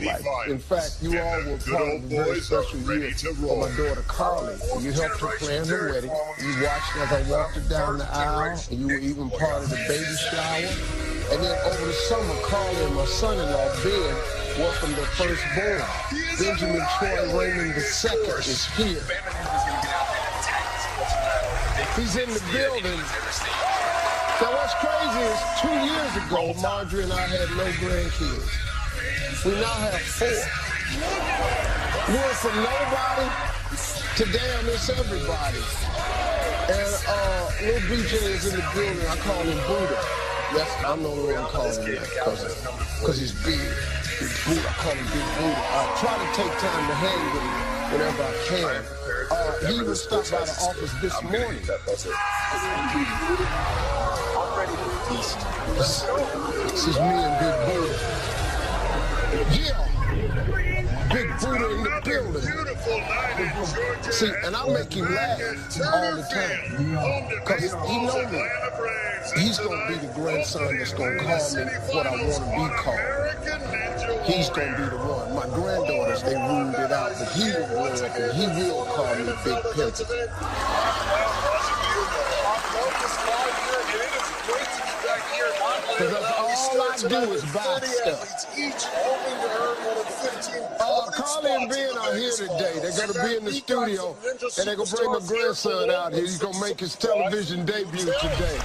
life. In fact, you all were part of a very special year for my daughter Carly. You helped her plan her wedding. You watched as I walked her down the aisle, and you were even part of the baby shower. And then over the summer, Carly and my son-in-law, Ben, welcomed their firstborn. Benjamin Troy Raymond II is here. He's in the building. So what's crazy is 2 years ago, Marjorie and I had no grandkids. We now have 4. We went from nobody to damn, it's everybody. And little BJ is in the building. I call him Buddha. Yes, I'm the only one calling him that because he's big. Big Buddha. I call him Big Buddha. I try to take time to hang with him whenever I can. He even stopped by the office this morning. This is me and Big Buddha. Yeah! Big Buddha in the building. See, and I make him laugh all the time. Because he knows me. He's going to be the grandson that's going to call me what I want to be called. He's going to be the one. My granddaughters, they ruled it out, but he will grow up and he will call me Big Pimp. Because all I do is buy stuff. Carly and Ben are here today. They're going to be in the studio, and they're going to bring their grandson out here. He's going to make his television debut today.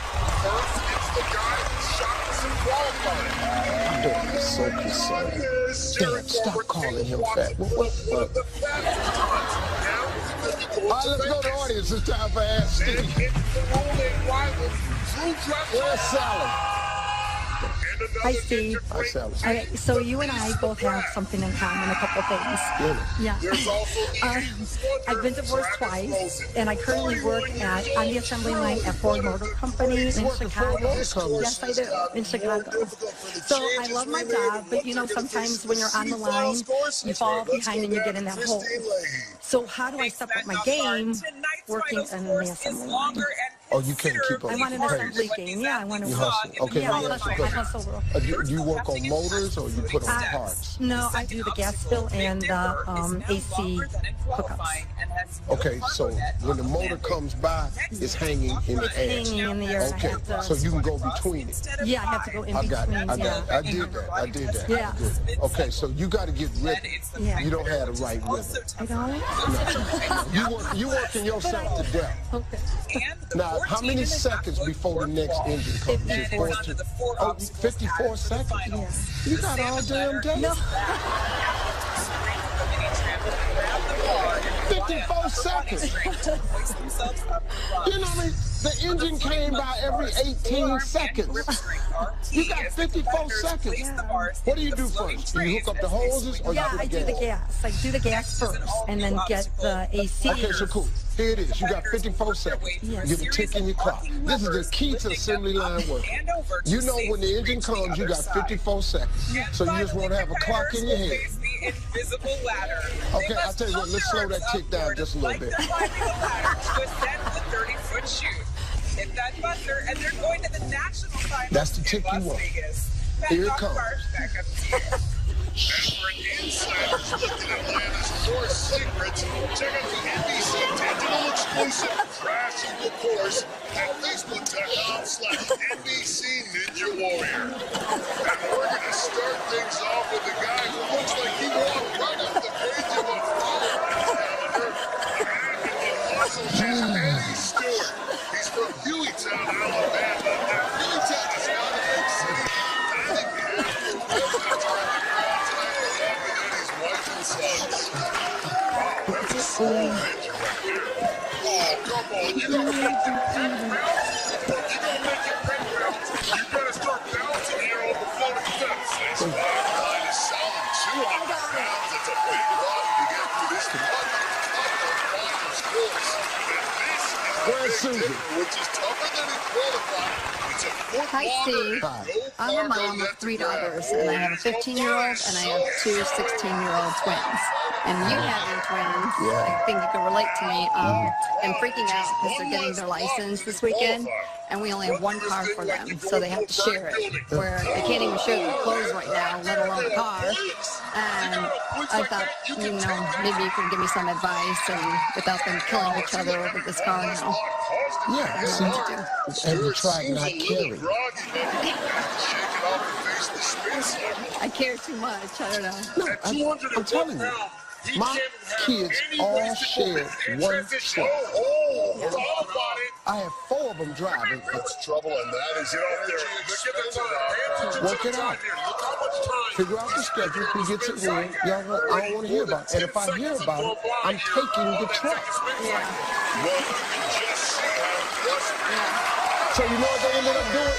He's so concerned. Damn, stop calling him fat. What? All right, let's go to the audience. It's time for Ask Steve. Where's Sally? Hi, Steve. Hi, Sally. Okay, so you and I both have something in common, a couple things. Really? Yeah. I've been divorced twice, and I currently work on the assembly line at Ford Motor Company in Chicago. Yes, I do, in Chicago. So I love my job, but you know, sometimes when you're on the line, you fall behind and you get in that hole. So how do I step up my game working in the assembly line? Oh, you can't keep up. I want an assembly game. Yeah, I want to. You hustle. Okay, yeah, I hustle. Do you work on motors or you put on parts? No, I do the gas bill and the AC hookups. Okay, so when the motor comes by, it's hanging in the air. It's hanging in the air. Okay, so you can go between it. Yeah, I have to go in between. I did that. Yeah. Okay, so you got to get rhythm. Yeah. You don't have the right rhythm. I don't? No. You working yourself to death. Okay. Now, how many seconds before the next engine comes? 54 seconds? Yeah. You got all damn day? No. 54 seconds. You know what I mean? The engine came by every 18 seconds. You got 54 seconds. Yeah. What do you do first? Do you hook up the hoses or Yeah, you I put do the gas. I do the gas first and then get the AC. Okay, so cool. Here it is. You got 54 seconds. Yes. You get a tick in your clock. This is the key to assembly line work. You know when the engine comes, you got 54 seconds. So you just want to have a clock in your head. Okay, I'll tell you what, let's slow that tick down just a little bit. That's the tick you want. Here it comes. Insiders looking at Atlanta's core secrets. Check out the NBC digital exclusive Crash Equal Course at Facebook.com/NBC Ninja Warrior. And we're going to start things off with a guy who looks like he walked right off the page of a flower calendar. American muscle is Eddie Stewart. He's from Hueytown, Alabama. Now, Hueytown is not a big city. I think the average residents are that's a full picture right there. Oh, come on. You're going to make your pen bounce. You're going to make your pen bounce. You better start bouncing here on the floating fence. This bottom line is solid 200 pounds. It's a big body to get through this course. Where's Susan? Which is tougher than he qualified. It's a foot Hi, Steve. Hi. I'm a mom of 3 daughters, and I have a 15-year-old and I have 2 16-year-old twins. And you having twins, I think you can relate to me. I'm freaking out because they're getting their license this weekend, and we only have one car for them, so they have to share it. Where they can't even share their clothes right now, let alone a car. And I thought, you know, maybe you could give me some advice and without them killing each other over this car now. Yeah, see, have you tried not caring? I care too much. I don't know. No, I'm telling you. My kids all share one truck. I have 4 of them driving. That's trouble, and that is Work it out. Figure out the schedule. Who gets it when? Y'all, I don't want to hear about it. And if I hear about it, I'm taking the truck. So you know what they ended up doing?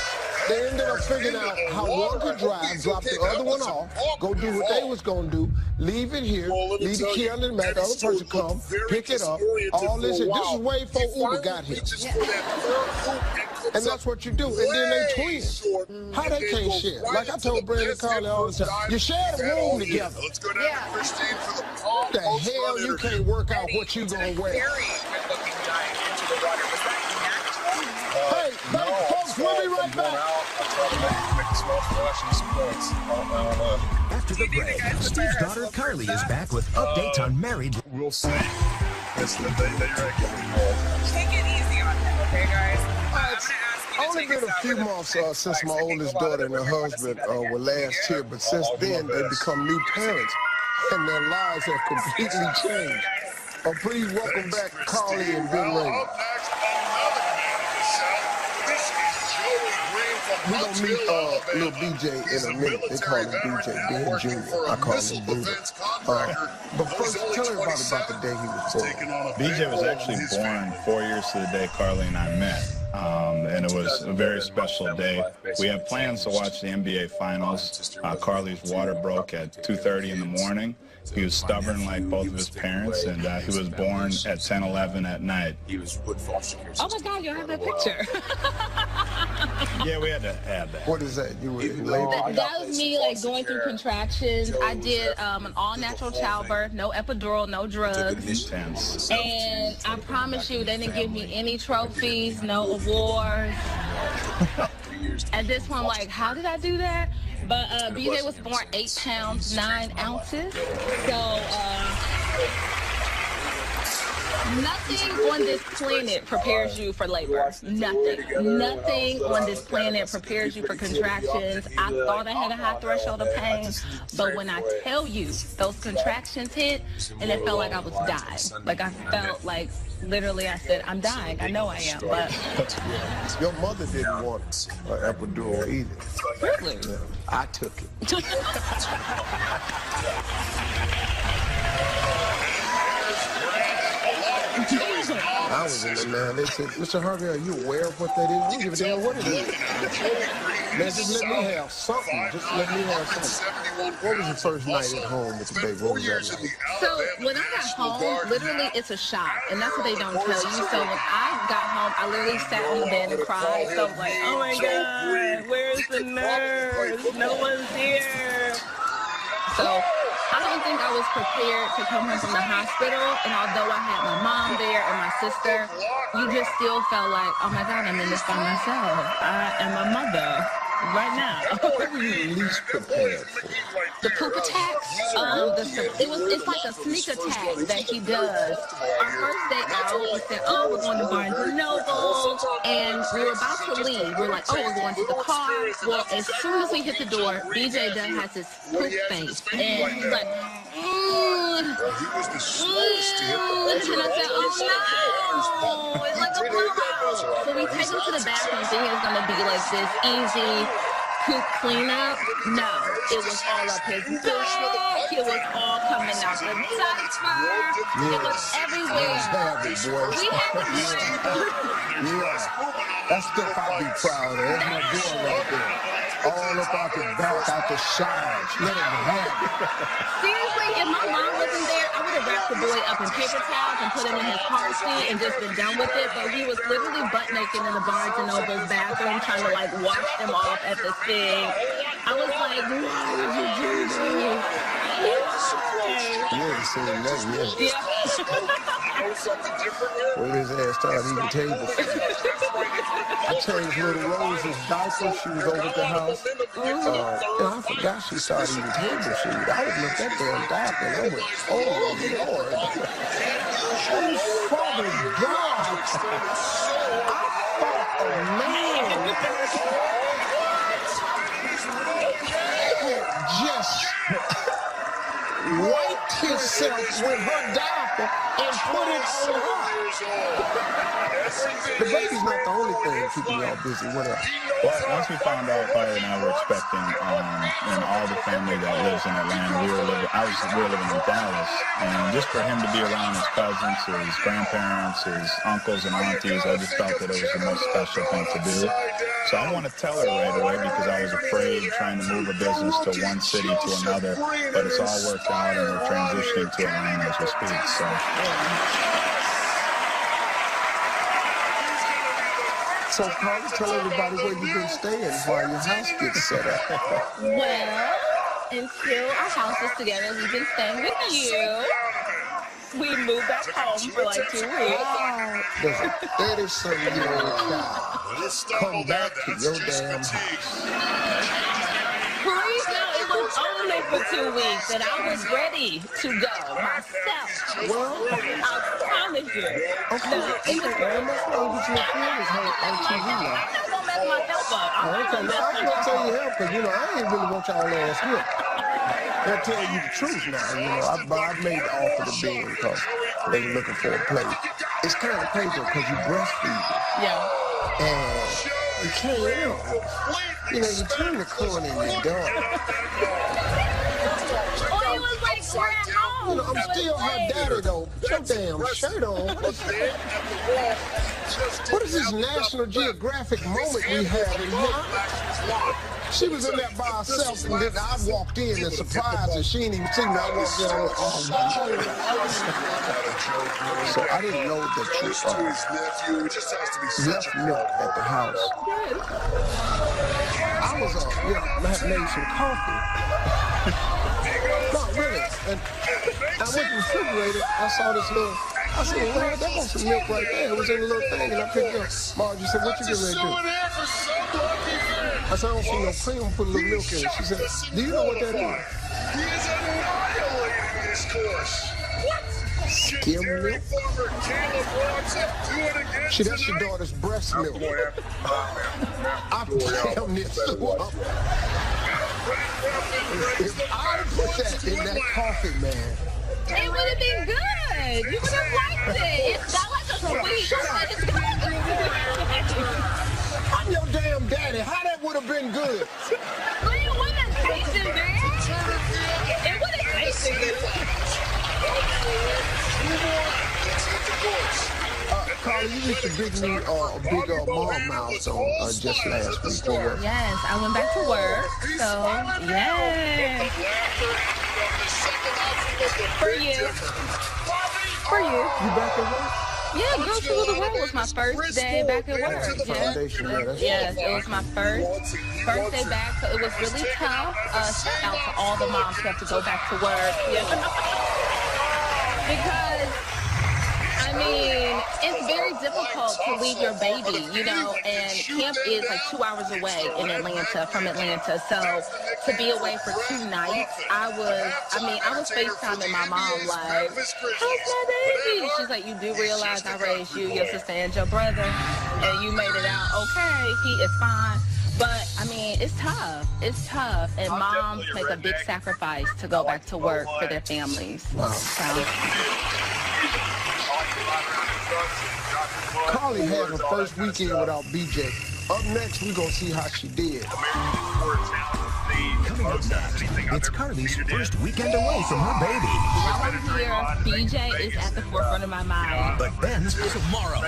They ended up figuring out how one could drive, drop the other one off, go do what they was going to do, leave it here, leave the key under the mat, the other person come, pick it up, all this. This is way before Uber got here. And that's what you do. And then they twins. How they can't share? Like I told Brandon Carly all the time, you share the room together. What the hell, you can't work out what you going to wear? Hey, folks, we'll be right back. After the break, Steve's daughter Carly is back with updates on married. We'll see. It's the day they regularly Take it easy on him, okay, guys? Only been a few months since my oldest daughter and her husband were last here, but since then they've become new parents, and their lives have completely changed. Please welcome back Carly and Ben Raymond. We're going to meet little BJ in a minute. They call him BJ, Ben Jr. I call him Buddha. But first, tell everybody about the day he was born. BJ was actually born 4 years to the day Carly and I met. And it was a very special day. We had plans to watch the NBA Finals. Carly's water broke at 2:30 in the morning. He was stubborn like both of his parents, and he was born at 10:11 at night. Oh my God, you have that picture. Yeah, we had to add that. What is that? You were That was me like going through contractions. I did an all-natural childbirth, no epidural, no drugs. Intense. And I promise you, they didn't give me any trophies, no awards. At this point, like, how did I do that? But BJ was born 8 pounds, 9 ounces. So nothing on this planet prepares you for labor. Nothing. Nothing on this planet prepares you for contractions. I thought I had a high threshold of pain, but when I tell you those contractions hit, and it felt like I was dying. Like I felt like literally I said, I'm dying. I know I am, but Your mother didn't want an epidural either. really? Yeah, I took it. I was in there, man. They said, Mr. Harvey, are you aware of what that is? I don't give a damn what it is. Man, just let me have something. Just let me have something. What was your first night at home with the baby? What was that like? So when I got home, literally it's a shock, and that's what they don't tell you. So when I got home, I literally sat on the bed and cried. So I was like, oh my God, where's the nurse? No one's here. So I don't think I was prepared to come home from the hospital, and although I had my mom there and my sister, you just still felt like, oh my God, I'm in this by myself. I am a mother right now. What were you least prepared for? The poop attacks, it's like a sneak attack that he does. Our first day out, we said, oh, we're going to Barnes & Noble, and we were about to leave. We're like, oh, we're going to the car. Well, as soon as we hit the door, BJ Dunn has his poop face, and he's like, He was the slowest to hit the and I said, oh no, it's like a blowout. So we take him to the bathroom thinking it's going to be like this easy poop cleanup. No, it was all up his back. It was all coming out the diaper. It was everywhere. We had to be That's stuff I'd be proud of. That's my boy right there. All up out the back, out the showers. Let him have it. Seriously, if my mom wasn't there, I would have wrapped the boy up in paper towels and put him in his car seat and just been done with it. But he was literally butt naked in the Barnes & Noble's bathroom trying to like wash him off at the thing. I was like, why would you do this? You ain't seen nothing yet. Yeah. When his ass started eating table food. I changed little Rose's diaper. She was over at the house. And I forgot she started eating table food. I was looking at that damn diaper and I went, oh, Lord. Oh, Father God. I thought a man had just wiped himself with her diaper and put it on her. The baby's not the only thing keeping y'all busy. What else? Well, once we found out Carly and I were expecting, and all the family that lives in Atlanta, we were living in Dallas, and just for him to be around his cousins, his grandparents, his uncles and aunties, I just felt that it was the most special thing to do. So I didn't want to tell her right away because I was afraid trying to move a business to one city to another, but it's all worked out and we're transitioning to Atlanta as we speak. So Carly, tell everybody where you've been staying while your house gets set up. Well, until our house is together, we've been staying with you. We moved back home for like 2 weeks. There's a 30-some-year-old child. Come back to your damn house. Please, no, it was only for 2 weeks, and I was ready to go myself. Well, I promise you. okay. I'm not going to get your feelings hurt on TV now. I'm not going to mess myself up. Okay, now I'm going to tell you help because, I ain't really want y'all ass here. They'll tell you the truth now, but I made the offer to Ben because they were looking for a plate. It's kind of crazy because you breastfeed. Yeah. And you can't, you turn the corner in your daughter. Well, it was like we're at home. I'm still her daddy, though. Put your damn shirt on. What is this National Geographic moment we have in here? She was in there by herself, and then I walked in and surprised her. She didn't even see me. I walked in and so I didn't know that you left milk at the house. I was, I had made some coffee. No, really. And I went to the refrigerator. I saw this little. I said, well, that was some milk right there. It was in a little thing, and I picked it up. Margie said, what you getting ready to do? I said, I don't see no cream. Put a little milk in it. She said, do you know what that is? He is annihilating this course. Skim milk? See, that's your daughter's breast milk. I damn near threw up. If I put that in that coffee, man. It would have been good. You would have liked it. It's not like a sweet. I'm your damn daddy. How that would have been good? But it would have tasted good. It would have tasted good. Carly, you reached a big mom milestone just last week. Yes, I went back to work. So, yes. For you. For you. You back at work? Yeah, Girls Rule the World was my first day back at work. Yes, it was my first day back, so it was really tough. Shout out to all the moms who have to go back to work. Yeah. Because, I mean, it's very difficult to leave your baby, and camp is like 2 hours away from Atlanta. So to be away for 2 nights, I was FaceTiming my mom like, how's my baby? She's like, you do realize I raised you, your sister, and your brother, and you made it out okay. He is fine. But, I mean, it's tough. It's tough. And moms make a big sacrifice to go back to work for their families. Wow. So. Carly had her first weekend without BJ. Up next, we're going to see how she did. Coming up next, it's Carly's first weekend away from her baby. While I'm here, BJ is at the forefront of my mind. But Ben's tomorrow.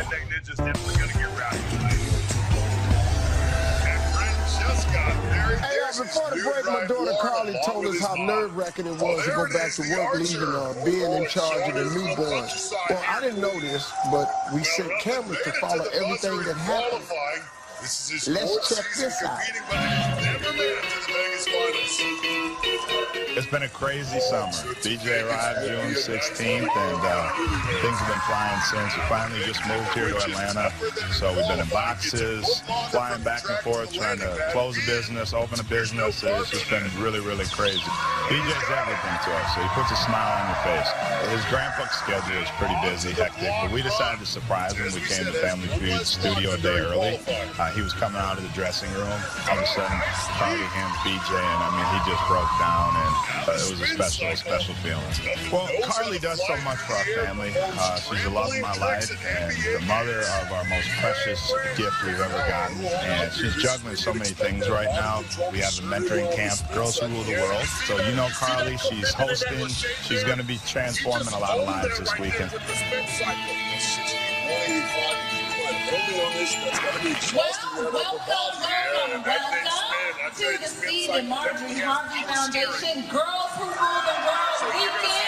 Hey, before the break, my daughter Carly told us how nerve-wracking it was to go back to work, leaving being in charge of the newborn. Well, I didn't know this, but we sent cameras to follow everything that happened. Let's check this out. It's been a crazy summer. BJ arrived June 16th, and things have been flying since. We finally just moved here to Atlanta, so we've been in boxes, flying back and forth, trying to close a business, open a business. It's just been really, really crazy. BJ's everything to us, so he puts a smile on your face. His grandpa's schedule is pretty busy, hectic, but we decided to surprise him. We came to Family Feud studio a day early. He was coming out of the dressing room. All of a sudden, Carly hands BJ, and I mean, he just broke down, and it was a special feeling. Well, Carly does so much for our family. She's the love of my life and the mother of our most precious gift we've ever gotten. And she's juggling so many things right now. We have a mentoring camp, Girls Who Rule the World. So you know Carly, she's hosting. She's going to be transforming a lot of lives this weekend. Welcome to the Steve and Marjorie Harvey Foundation Girls Who Rule the World weekend.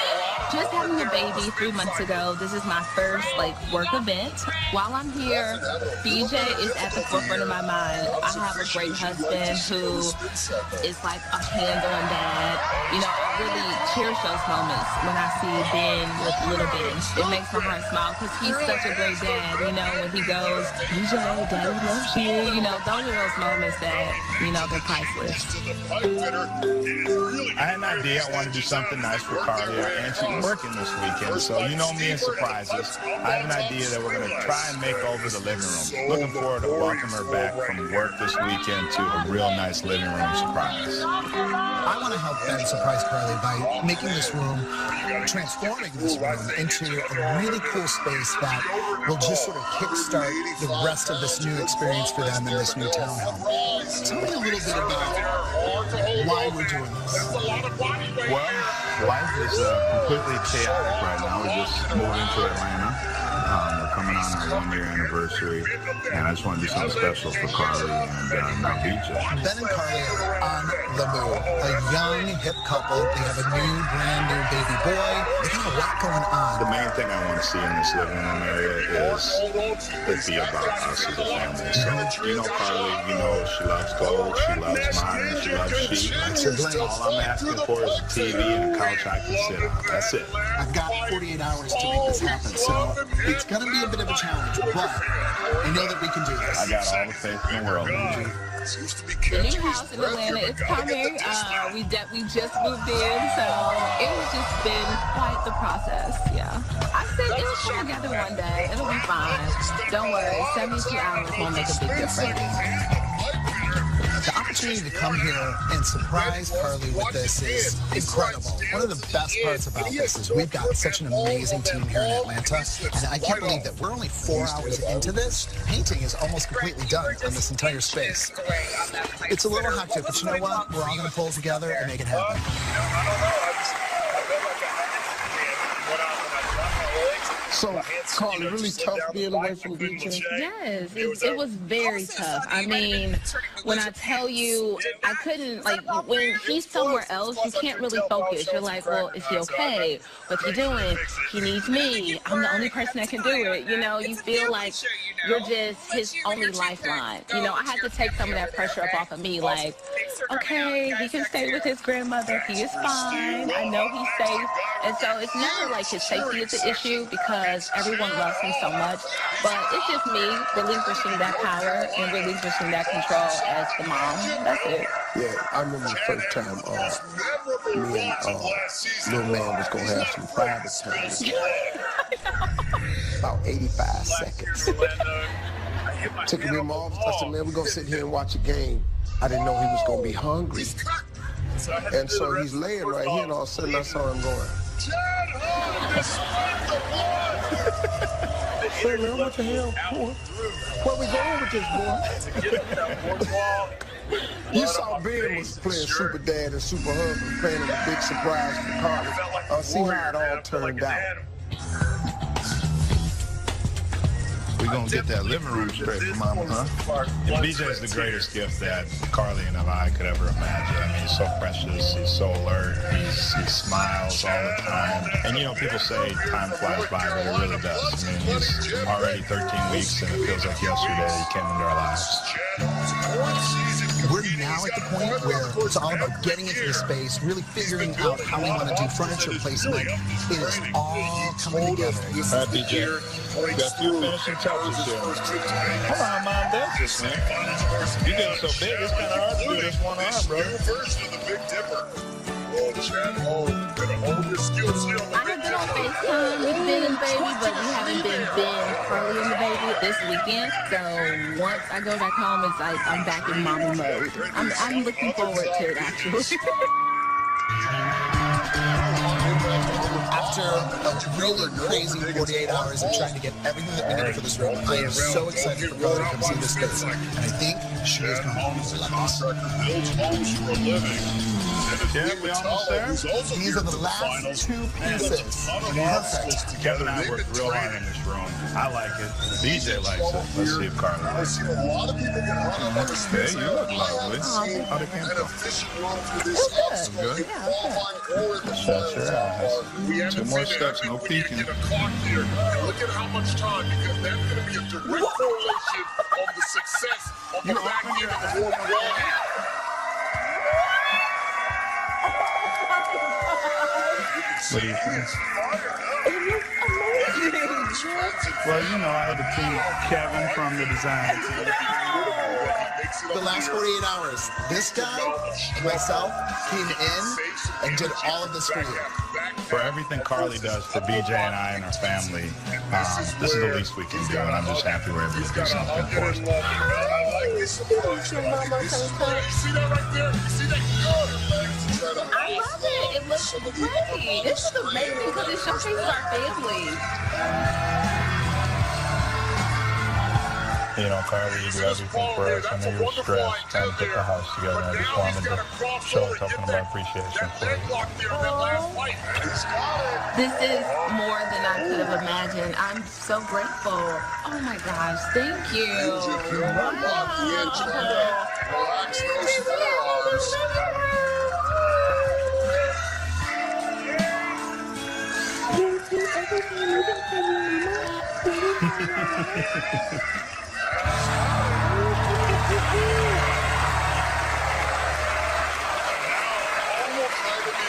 Just having a baby 3 months ago, this is my first work event. While I'm here, BJ is at the forefront of my mind. I have a great husband who is like a hand-on dad. You know, I really cherish those moments when I see Ben with little Ben. It makes my heart smile because he's such a great dad. You know, when he goes, BJ, Daddy loves you. You know, those are those moments that, you know, they're priceless. I had an idea. I wanted to do something nice for Carly, and she's working this weekend, so you know me and surprises. I have an idea that we're going to try and make over the living room. Looking forward to welcome her back from work this weekend to a real nice living room surprise. I want to help Ben surprise Carly by making this room, transforming this room into a really cool space that will just sort of kickstart the rest of this new experience for them in this new townhome. Tell me a little bit about why we're doing this. Well, life is completely chaotic right now. We just moved into Atlanta. We're coming on our 1-year anniversary, and I just want to do something special for Carly and now BJ. Ben and Carly are on the move. A young, hip couple. They have a brand new baby boy. They got a lot going on. The main thing I want to see in this living room area is it be about us as a family. So, you know Carly, you know she loves gold, she loves mine, she loves sheep. All I'm asking for is a TV and a couch I can sit on. That's it. I've got 48 hours to make this happen, so it's going to be a bit of a challenge, but I know that we can do this. I got all the faith in the world. The new house in Atlanta is coming. We just moved in, so it has just been quite the process. Yeah, I said it'll come together one day. It'll be fine. Don't worry, 72 hours won't make a big difference. The opportunity to come here and surprise Carly with this is incredible. One of the best parts about this is we've got such an amazing team here in Atlanta, and I can't believe that we're only 4 hours into this. Painting is almost completely done on this entire space. It's a little hectic, but you know what? We're all going to pull together and make it happen. So, Carly, really tough being away from BJ? Yes, it was very tough. I mean, when I tell you, I couldn't, when he's somewhere else, you can't really focus. You're like, well, is he okay? What's he doing? He needs me. I'm the only person that can do it. You know, you feel like you're just his only lifeline. You know, I had to take some of that pressure up off of me, like, okay, he can stay with his grandmother. He is fine. I know he's safe. And so it's never like his safety is the issue because everyone loves him so much. But it's just me relinquishing that power and relinquishing that control as the mom. That's it. Yeah, I remember the first time me and little man was going to have some private time. About 85 seconds. Took him in my office. I said, man, we're going to sit here and watch a game. I didn't know he was going to be hungry. And so he's laying right here, and all of a sudden I saw him going. Hey, man, what the hell? Where we going with this, boy? You saw Ben was playing Super Dad and Super Husband, playing a big surprise for Carly. See how it all turned out. We're going to get that living room straight for Mama, huh? And BJ is the greatest gift that Carly and I could ever imagine. I mean, he's so precious, he's so alert, he smiles all the time. And, you know, people say time flies by, but it really does. I mean, he's already 13 weeks, and it feels like yesterday he came into our lives. we're now at the point where it's all about getting into the space, really figuring out how we want to do furniture placement. It is all coming together. All right, BJ. We got a few finishing touches here. Come on, Mom, that's this, man. You getting so big, it's kind of hard to do this one arm, bro. Version of the Big Dipper. Oh, Chad, gonna hold your skills here on the I have been on FaceTime with Ben and Baby, but we haven't been Ben, Carly, and the Baby this weekend. So once I go back home, it's like I'm back in mommy mode. I'm looking forward to it, actually. After a really crazy 48 hours of trying to get everything that we needed for this room, I am so excited for Carly to come see this space. And I think she is going to love us. Yeah, we almost there. These are the last two pieces. Perfect. Kevin and I worked real hard in this room. I like it. DJ likes it. Let's see if Carly likes it. A lot of people get hung up on the space. Hey, you look lovely. How'd it come from? Good? Shut your eyes. 2 more steps, no peeking. Look at how much time, because that's going to be a direct correlation of the success of the back end of the world. What do you think? Well, you know, I had to team Kevin from the design team. The last 48 hours, this guy and myself came in and did all of this for you. For everything Carly does for BJ and I and our family, this is the least we can do, and I'm just happy we're able to do something for us. I love it. It looks pretty. This is amazing because it showcases our family. You know, Carly, you do everything for us. I know you were stressed trying to put the house together. I just wanted to show a token of my appreciation for you. This is more than I could have imagined. I'm so grateful. Oh my gosh, thank you.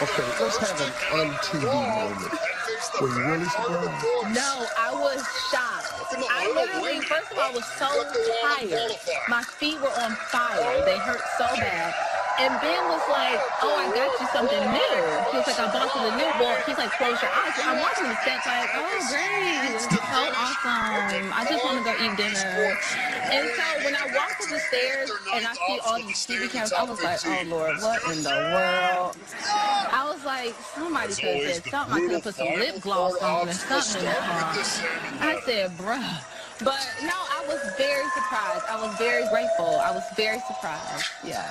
Okay, let's have an on-TV moment. Were you really surprised? No, I was shocked. I literally, first of all, was so tired. My feet were on fire. They hurt so bad. And Ben was like, oh, I got you something new. He was like, I bought you the new book. He's like, close your eyes. I'm watching the steps like, oh, great. This is so awesome. I just want to go eat dinner. And so when I walked up the stairs and I see all these TV cameras, I was like, oh, Lord, what in the world? I was like, somebody could have said something. I could have put some lip gloss on or something in the car. I said, bruh. But no, I was very surprised. I was very grateful. I was very surprised. Yeah.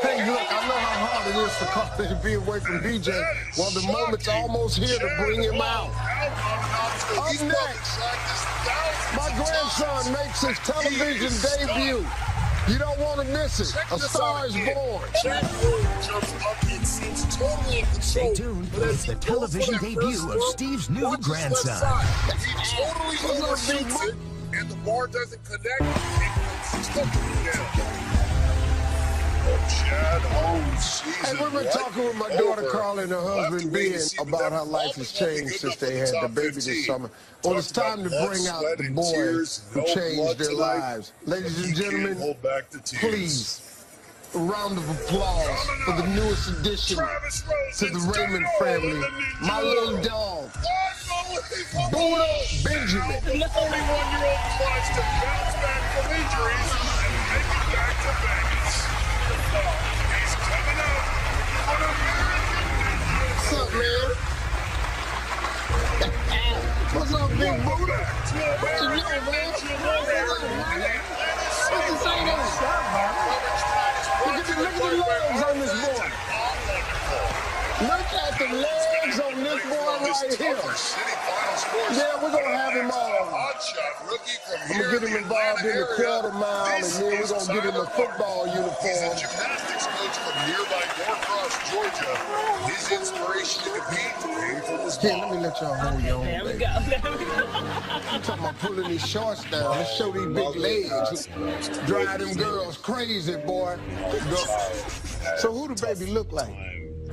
Hey, look, I know how hard it is for Carly to be away from BJ. Well, the moment's almost here to bring him out. Up next, my grandson makes his television debut. You don't want to miss it. A Star is Born. Stay tuned. It's the television debut of Steve's new grandson. He totally overshoots it, and the bar doesn't connect. It's stuck down. Hey, we've been talking with my daughter Carly and her husband Ben about how life has changed since they had the baby this summer. Well, it's time to bring out the boys who changed their lives. Ladies and gentlemen, please, a round of applause for the newest addition to the Raymond family, my little dog, Buddha Benjamin. The 41-year-old tries to bounce back from injuries and make it back to Vegas. He's coming out on American. What's up, man? What's up, big Buddha? What you know, man? What's the say there? Look at the legs on this boy. Look at the legs on this boy right here. Yeah, we're going to have him on. I'm going to get him involved in the quarter mile, and then we're going to get him a football uniform. Gymnastics coach from nearby Norcross, Georgia. His inspiration to compete came from his Here, let me let y'all hold your own. There we baby. go. I'm talking about pulling these shorts down. Let's show these big legs. Drive them girls crazy, boy. So who the baby look like?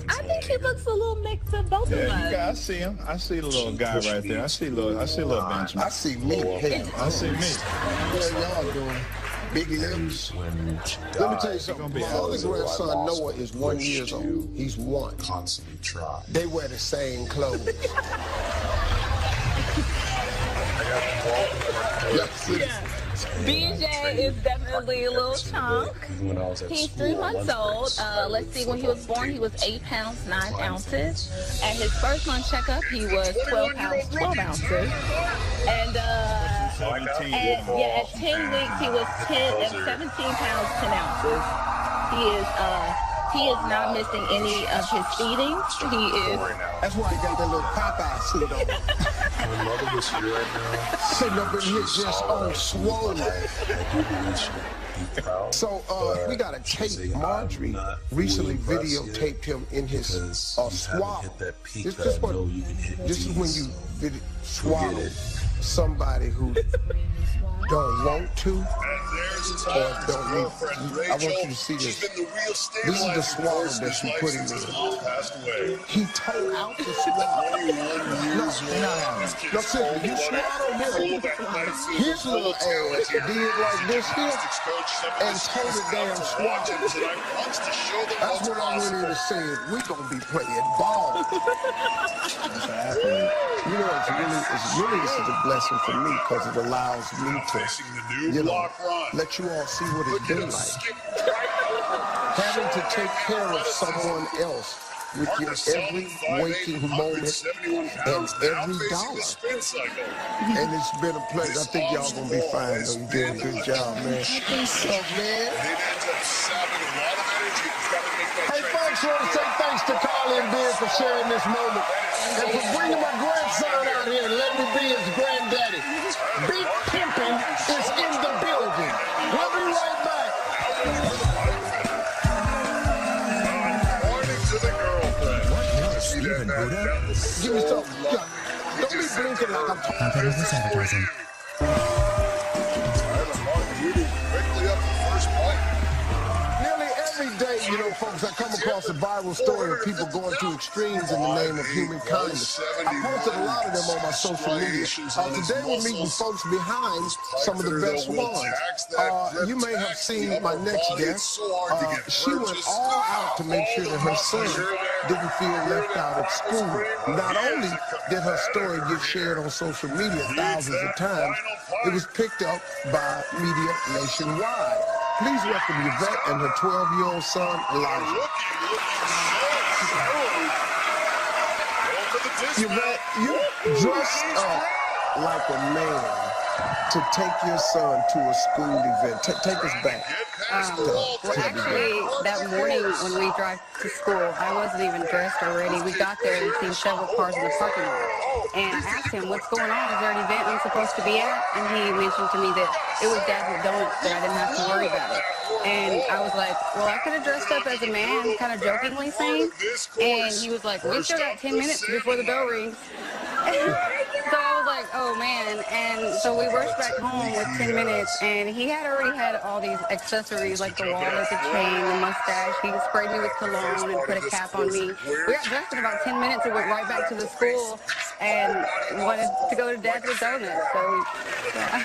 I think he looks a little mix of both of us. Yeah, I see him. I see the little guy right there. I see little Benjamin. I see me. Hey, I see me. what y'all doing? Big lips. Let me tell you something. My other grandson, Noah, is 1 year old. He's 1. Constantly try. They wear the same clothes. Yeah. BJ is definitely a little chunk. He's 3 months old. Let's see, when he was born, he was 8 pounds, 9 ounces. At his first month checkup, he was 12 pounds, 12 ounces. And at 10 weeks, he was 10 and 17 pounds, 10 ounces. He is not missing any of his feeding. He is. That's why he got that little Popeye suit on. My mother was here right now. Sitting up in here just on swollen. So we got a tape. Marjorie recently videotaped him in his swallow. This is when you swallow somebody who don't want to or don't need. I want you to see this. This is the swallow that she put him in. He tore out the swallow. No, seriously, you swallowed him. His little ass did like this here and tore the damn swallow. That's what I went in and said. We're gonna be playing ball. You know, it's really this is a blessing for me because it allows me to, you know, let you all see what it's been like. Having to take care of someone else with your every waking moment and every dollar. And it's been a pleasure. I think y'all gonna be fine though. You did a good job, man. So, man. Hey, folks, I want to say thanks to Carly and Biz for sharing this moment and for bringing my grandson out here and letting me be his granddaddy. Big Pimpin' is in the building. We'll be right back. Morning to the girlfriend. Steven Buddha? Give me something. Don't be blinking like I'm talking. Content of this advertising. Quickly up the first point. Nearly every day, you know, folks, I come across a viral story of people going to extremes in the name of human kindness. I posted a lot of them on my social media. Today we're meeting folks behind some of the best ones. You may have seen my next guest. She went all out to make sure that her son didn't feel left out at school. Not only did her story get shared on social media thousands of times, it was picked up by media nationwide. Please welcome Yvette and her 12-year-old son, Elijah. Yvette, you dressed up like a man to take your son to a school event. Take us back. Well, actually, that morning when we drive to school, I wasn't even dressed already. We got there and seen several cars in the parking lot. And I asked him, what's going on? Is there an event I'm supposed to be at? And he mentioned to me that it was Dad with Donuts, that I didn't have to worry about it. And I was like, well, I could have dressed up as a man, kind of jokingly saying. And he was like, we still got 10 minutes before the bell rings. So I was like, oh man. And so we rushed back home with 10 minutes, and he had already had all these accessories like the wallet, the chain, the mustache. He sprayed me with cologne and put a cap on me. We got dressed in about 10 minutes and went right back to the school and wanted to go to Dad's with Donuts. So yeah.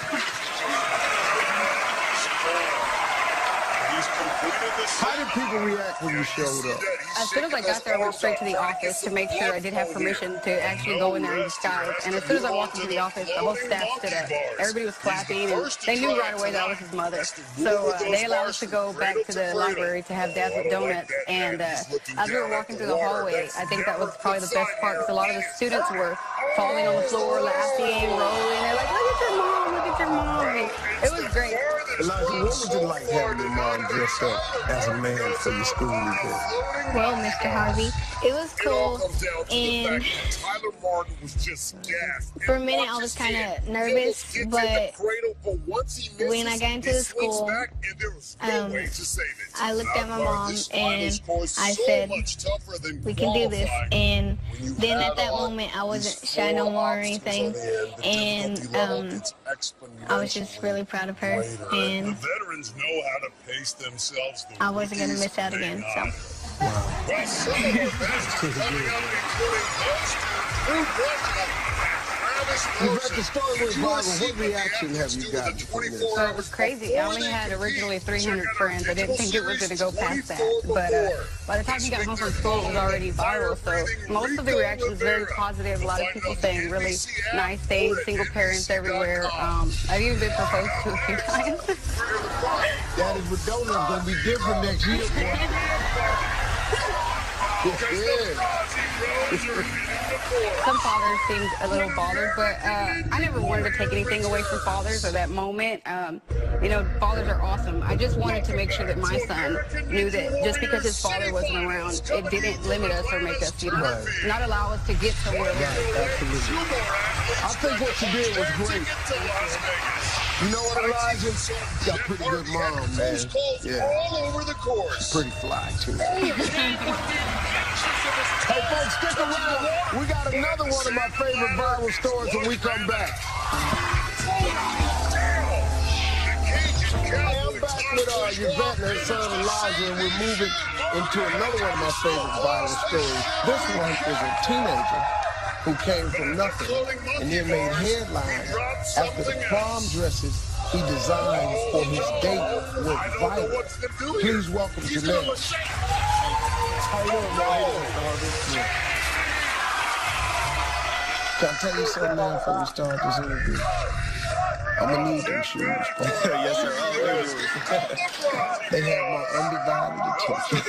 How did people react when you showed up? As soon as I got there, I went straight to the office to make sure I did have permission to actually go in there in disguise. And as soon as I walked into the office, the whole staff stood up. Everybody was clapping, and they knew right away that I was his mother. So they allowed us to go back to the library to have Dad's with Donuts. And as we were walking through the hallway, I think that was probably the best part, because a lot of the students were falling on the floor, laughing, rolling. They're like, look at your mom, look at your mom. And it was great. Elijah, what was it like having your mom dressed up as a man for your school event? Well, Mr. Harvey, it was cool, and for a minute I was kind of nervous, but when I got into the school, I looked at my mom and I said, we can do this, and then at that moment I wasn't shy no more or anything, and I was just really proud of her, and I wasn't going to miss out again, so. You read the story with Bible. What reaction have you gotten from this? Well, it was crazy. I only had originally 300 friends. I didn't think it was going to go past that. But by the time he got home from school, it was already viral. So most of the reactions very positive. A lot of people saying really nice things, single parents everywhere. I've even been proposed to a few times. That is with donuts going to be different next year, boy. Some fathers seemed a little bothered, but I never wanted to take anything away from fathers or that moment. You know, fathers are awesome. I just wanted to make sure that my son knew that just because his father wasn't around, it didn't limit us or make us, you know, not allow us to get somewhere. Absolutely. I think what you did was great. You know what, Elijah? You got a pretty good mom, man. Yeah. She's pretty fly, too. Hey, folks, stick around. We got another one of my favorite viral stories when we come back. I'm back with Yvette and her son Elijah, and we're moving into another one of my favorite viral stories. This one is a teenager who came from nothing and then made headlines after the prom dresses he designed for his date went viral. Please welcome Jamel. How you doing, man? Can I tell you something, man, before we start this interview? I'm gonna need them shoes. Yes, sir. They have my undivided attention.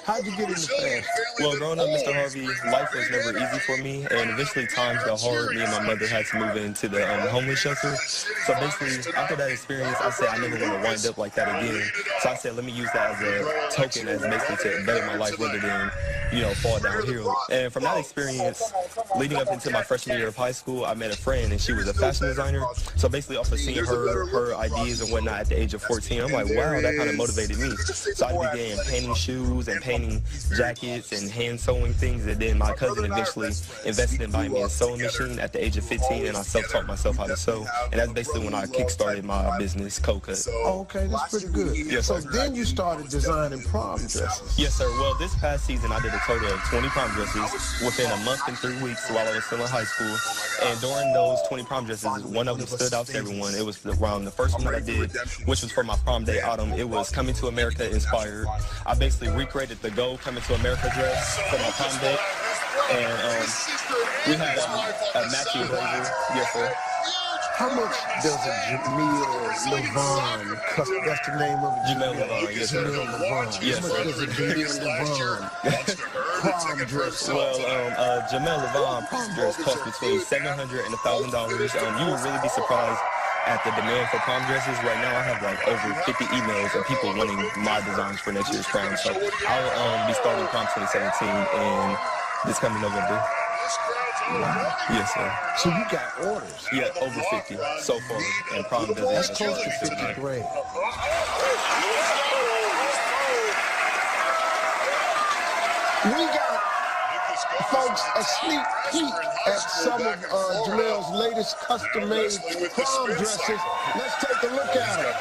How'd you get into fashion? Well, growing up, Mr. Harvey, life was never easy for me, and eventually times got hard. Me and my mother had to move into the homeless shelter. So basically, after that experience, I said I never want to wind up like that again. So I said, let me use that as a token, as basically to better my life rather than, you know, fall downhill. And from that experience, leading up into my freshman year of high school, I met a friend, and she was a fashion designer. So basically, off of seeing her ideas and whatnot at the age of 14, I'm like, wow, that kind of motivated me. So I began painting shoes and painting jackets and hand sewing things. And then my cousin eventually invested in buying me a sewing machine at the age of 15, and I self-taught myself how to sew. And that's basically when I kick-started my business, Co-Cut. Oh, okay, that's pretty good. Yes, so sir. then you started designing prom dresses. Yes, sir. Well, this past season, I did a total of 20 prom dresses within a month and 3 weeks while I was still in high school. And during those 20 prom dresses, one of them stood out to everyone. It was around the first one that I did, which was for my prom day autumn. It was Coming to America inspired. I basically recreated the Go Coming to America dress for my prom day. And we had a matching blazer. Yes, sir. How much does a Jamel Levon, that's the name of it? Jamel Levon, yes, sir. Jamel Levon. Yes, How much sir. does a Jamel Levon prom dress cost? Well, Jamel Levon prom dress cost between $700 and $1,000. You would really be surprised at the demand for prom dresses. Right now, I have like over 50 emails of people wanting my designs for next year's prom. So I'll be starting prom 2017 in this coming November. Wow. Yes, sir. So you got orders? Yeah, over 50 so far, and prom doesn't. That's close to 50 grand. We got, folks, a sneak peek at some of Jamel's latest custom-made prom dresses. Let's take a look at them.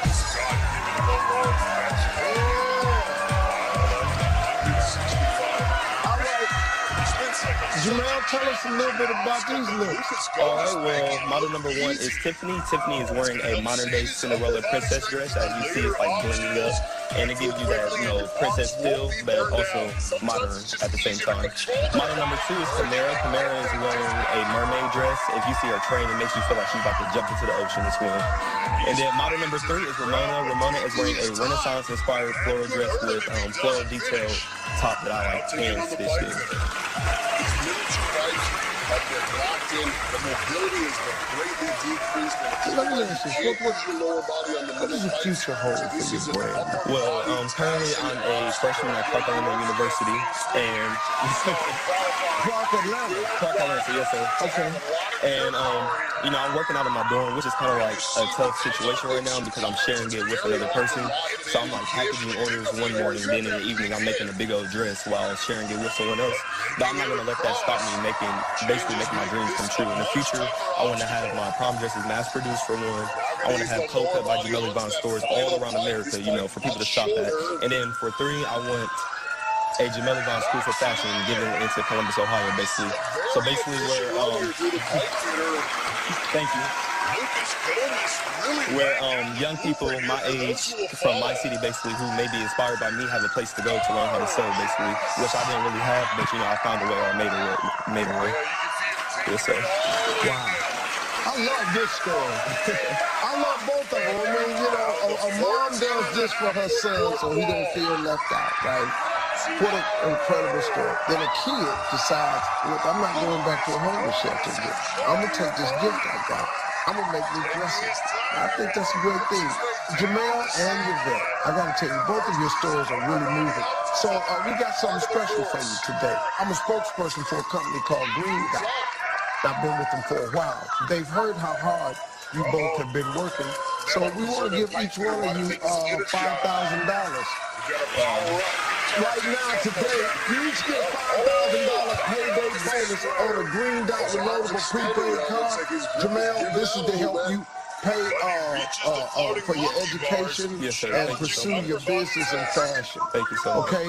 Jamel, tell us a little bit about these looks. All right, well, model number one is Tiffany. Tiffany is wearing a modern-day Cinderella princess dress. As you see, it's like blinging up, and it gives you that, you know, princess feel, but also modern at the same time. Model number two is Camara. Camara is wearing a mermaid dress. If you see her train, it makes you feel like she's about to jump into the ocean and swim. And then model number three is Ramona. Ramona is wearing a Renaissance-inspired floral dress with floral detail top that I like hand stitched in. mobility has been greatly decreased. Let me ask you, what does the future hold for your brand? Well, currently I'm a freshman at Clark University, and Clark Atlanta, yes sir. Okay. And you know, I'm working out of my dorm, which is kind of like a tough situation right now because I'm sharing it with another person. So I'm like packaging orders one morning, then in the evening I'm making a big old dress while sharing it with someone else. But I'm not gonna let that stop me basically making my dreams come true. In the future, I want to have my prom dresses mass produced for one. I want to have Cold Cut by Jamel Yvonne stores all around America, you know, for people to shop at. And then for three, I want a Jamel Yvonne School for Fashion given into Columbus, Ohio, basically. So basically where, thank you. Where young people my age from my city basically who may be inspired by me have a place to go to learn how to sew basically, which I didn't really have, but you know, I found a way, I made a way. Yes, sir. Wow. I love this story. I love both of them. I mean, you know, a mom does this for her son so he don't feel left out, right? What an incredible story. Then a kid decides, look, I'm not going back to a homeless shelter again. I'm going to take this gift I got. I'm going to make these dresses. I think that's a great thing. Jamel and Yvette, I got to tell you, both of your stories are really moving. So we got something special for you today. I'm a spokesperson for a company called Green Dot. I've been with them for a while. They've heard how hard you both have been working. So we want to give each one of you $5,000. Right now, today, you each get $5,000 payday bonus on a Green Dot reloadable prepaid card. Jamel, this is to help you pay for your education and pursue your business and fashion. Thank you so much. Okay?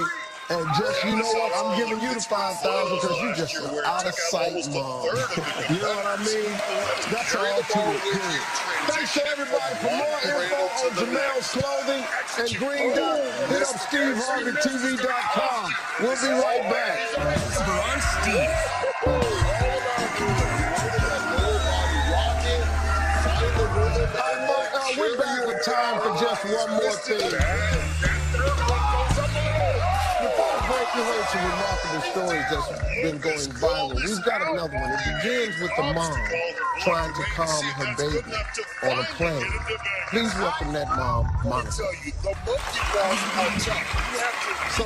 And just, you know what, I'm giving you the $5,000 because you just an out-of-sight mom. You know what I mean? That's all to it, period. Thanks to everybody. For more info on Jamel's clothing and Green Dot, hit up SteveHarveyTV.com. We'll be right back. We're on Steve. We're back with time for just one more thing. You heard some remarkable stories that's been going viral. We've got another one. It begins with the mom trying to calm her baby on a plane. Please welcome that mom, Monica. So,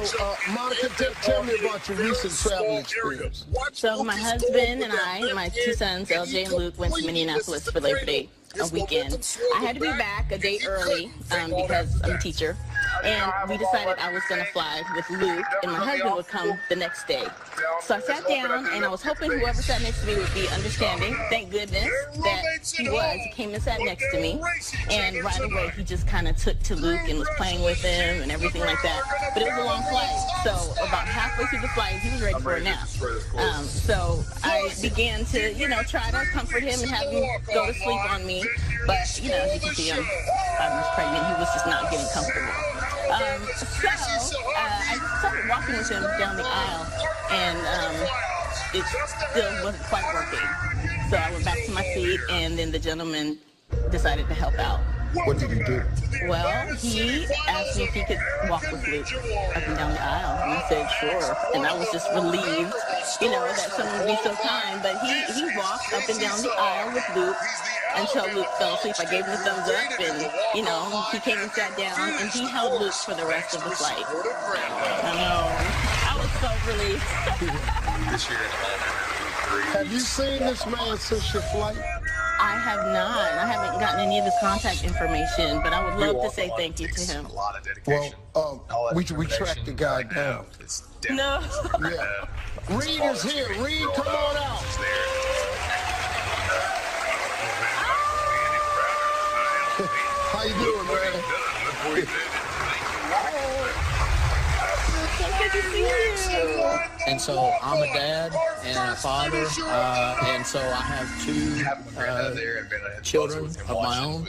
Monica, tell me about your recent travel experience. So my husband and I, my two sons, LJ and Luke, went to Minneapolis for Labor Day, a weekend. I had to be back a day early because I'm a teacher. And we decided I was going to fly with Luke, and my husband would come the next day. So I sat down, and I was hoping whoever sat next to me would be understanding. Thank goodness that he was. He came and sat next to me, and right away he just kind of took to Luke and was playing with him and everything like that. But it was a long flight, so about halfway through the flight, he was ready for a nap. So I began to, you know, try to comfort him and have him go to sleep on me. But, you know, as you can see, I'm 5 months pregnant. He was just not getting comfortable. I started walking with him down the aisle, and it still wasn't quite working. So I went back to my seat, and then the gentleman decided to help out. What did he do? Well, he asked me if he could walk with Luke up and down the aisle, and I said, sure. And I was just relieved, you know, that someone would be so kind. But he walked up and down the aisle with Luke until Luke fell asleep. I gave him a thumbs up, and, you know, he came and sat down, and he held Luke for the rest of the flight. I know. I was so relieved. This year in Atlanta. Have you seen this man since your flight? I have not. I haven't gotten any of his contact information, but I would love to say thank you to him. Well, we tracked the guy down. No. Yeah. Reed is here. Reed, come on out. How you doing, man? And so I'm a dad and a father, and so I have two children of my own,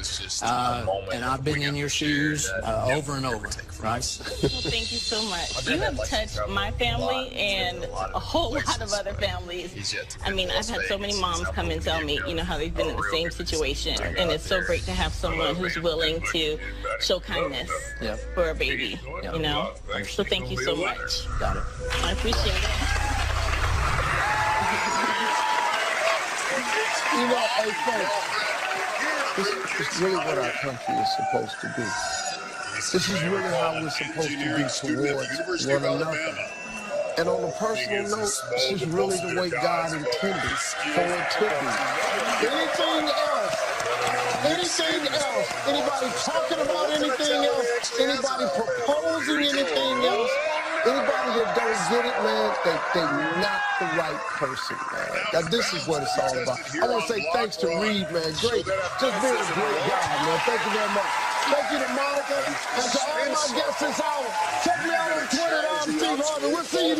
and I've been in your shoes over and over, right? Thank you so much. You have touched my family and a whole lot of other families. I mean, I've had so many moms come and tell me, you know, how they've been in the same situation, and it's so great to have someone who's willing to show kindness for a baby, you know? So thank you so much. Got it. I appreciate it. You know, hey, folks, this is really what our country is supposed to be. This is really how we're supposed to be towards one another. And on a personal note, this is really the way God intended for it to be. Anything else, anybody talking about anything else, anybody proposing anything else, anybody that don't get it, man, they're not the right person, man. Now, this is what it's all about. I want to say thanks to Reed, man. Great. Just being a great guy, man. Thank you very much. Thank you to Monica and to all my guests this hour. Check me out on Twitter. I'm Steve Harvey. We'll see you next